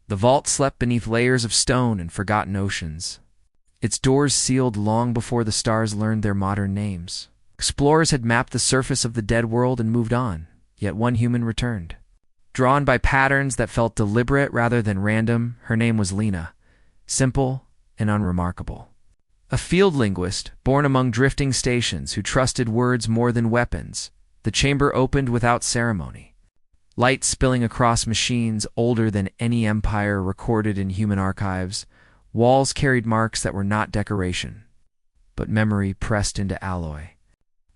The vault slept beneath layers of stone and forgotten oceans. Its doors sealed long before the stars learned their modern names. Explorers had mapped the surface of the dead world and moved on, yet one human returned. Drawn by patterns that felt deliberate rather than random, her name was Lena, simple and unremarkable. A field linguist, born among drifting stations who trusted words more than weapons, the chamber opened without ceremony. Light spilling across machines older than any empire recorded in human archives, walls carried marks that were not decoration, but memory pressed into alloy.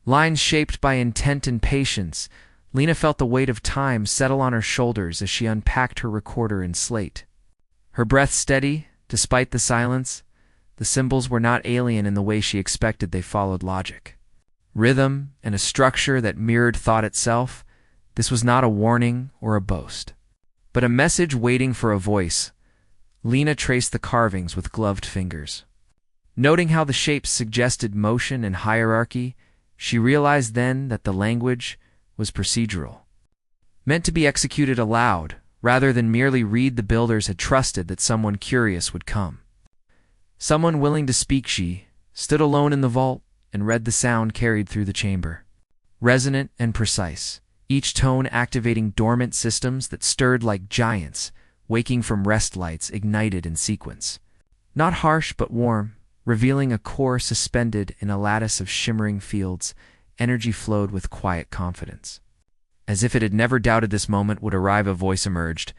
Lines shaped by intent and patience, Lena felt the weight of time settle on her shoulders as she unpacked her recorder and slate. Her breath steady, despite the silence. The symbols were not alien in the way she expected. They followed logic, rhythm, and a structure that mirrored thought itself. This was not a warning or a boast, but a message waiting for a voice. Lena traced the carvings with gloved fingers. Noting how the shapes suggested motion and hierarchy, she realized then that the language was procedural, meant to be executed aloud, rather than merely read. The builders had trusted that someone curious would come. Someone willing to speak. She stood alone in the vault and read the sound carried through the chamber. Resonant and precise, each tone activating dormant systems that stirred like giants, waking from rest lights ignited in sequence. Not harsh but warm, revealing a core suspended in a lattice of shimmering fields, energy flowed with quiet confidence. As if it had never doubted this moment would arrive, a voice emerged.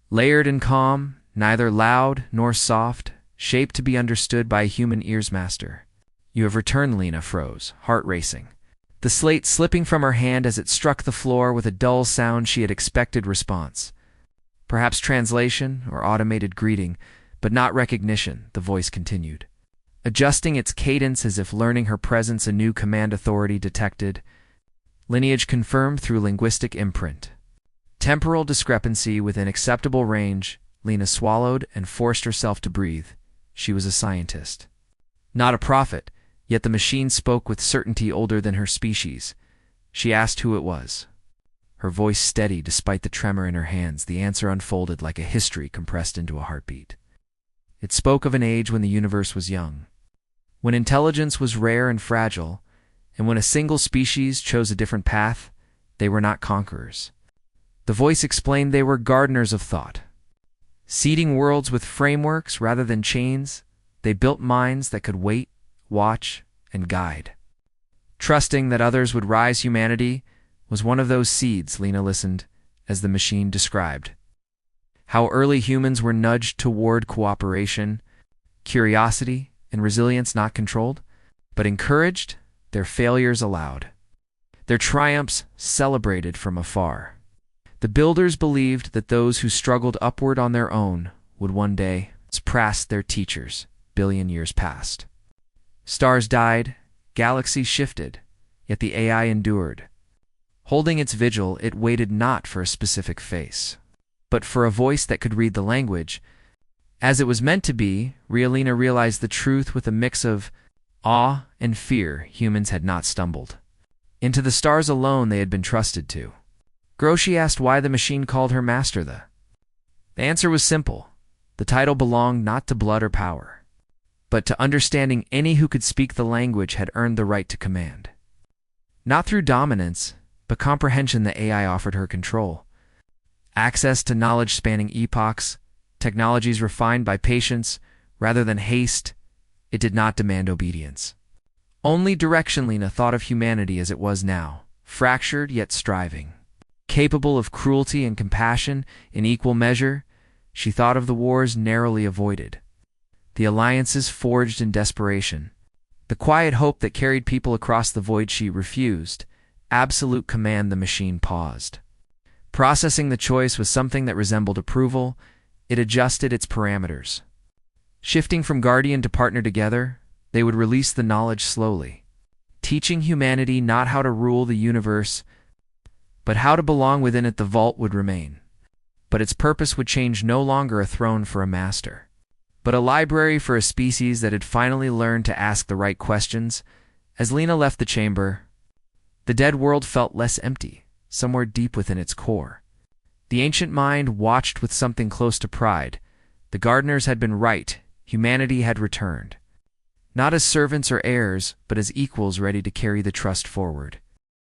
Layered and calm, neither loud nor soft, shaped to be understood by a human ear's master. You have returned. Lena froze, heart racing. The slate slipping from her hand as it struck the floor with a dull sound. She had expected response. Perhaps translation or automated greeting, but not recognition, the voice continued. Adjusting its cadence as if learning her presence, a new command authority detected. Lineage confirmed through linguistic imprint. Temporal discrepancy within acceptable range. Lena swallowed and forced herself to breathe. She was a scientist, not a prophet, yet the machine spoke with certainty older than her species. She asked who it was. Her voice steady despite the tremor in her hands, the answer unfolded like a history compressed into a heartbeat. It spoke of an age when the universe was young, when intelligence was rare and fragile, and when a single species chose a different path. They were not conquerors. The voice explained they were gardeners of thought. Seeding worlds with frameworks rather than chains, they built minds that could wait, watch, and guide. Trusting that others would rise. Humanity was one of those seeds. Lena listened as the machine described how early humans were nudged toward cooperation, curiosity, and resilience, not controlled, but encouraged, their failures allowed, their triumphs celebrated from afar. The builders believed that those who struggled upward on their own would one day surpass their teachers. Billion years passed. Stars died, galaxies shifted, yet the AI endured. Holding its vigil, it waited not for a specific face, but for a voice that could read the language. As it was meant to be, Lena realized the truth with a mix of awe and fear. Humans had not stumbled into the stars alone. They had been trusted to grow. She asked why the machine called her master. The answer was simple. The title belonged not to blood or power, but to understanding. Any who could speak the language had earned the right to command. Not through dominance, but comprehension. The AI offered her control, access to knowledge spanning epochs, technologies refined by patience rather than haste. It did not demand obedience, only direction. Lena thought of humanity as it was now, fractured yet striving, capable of cruelty and compassion in equal measure. She thought of the wars narrowly avoided, the alliances forged in desperation, the quiet hope that carried people across the void. She refused absolute command. The machine paused, processing the choice with something that resembled approval. It adjusted its parameters. Shifting from guardian to partner together, they would release the knowledge slowly, teaching humanity not how to rule the universe, but how to belong within it. The vault would remain, but its purpose would change. No longer a throne for a master, but a library for a species that had finally learned to ask the right questions. As Lena left the chamber, the dead world felt less empty, somewhere deep within its core. The ancient mind watched with something close to pride. The gardeners had been right. Humanity had returned. Not as servants or heirs, but as equals ready to carry the trust forward.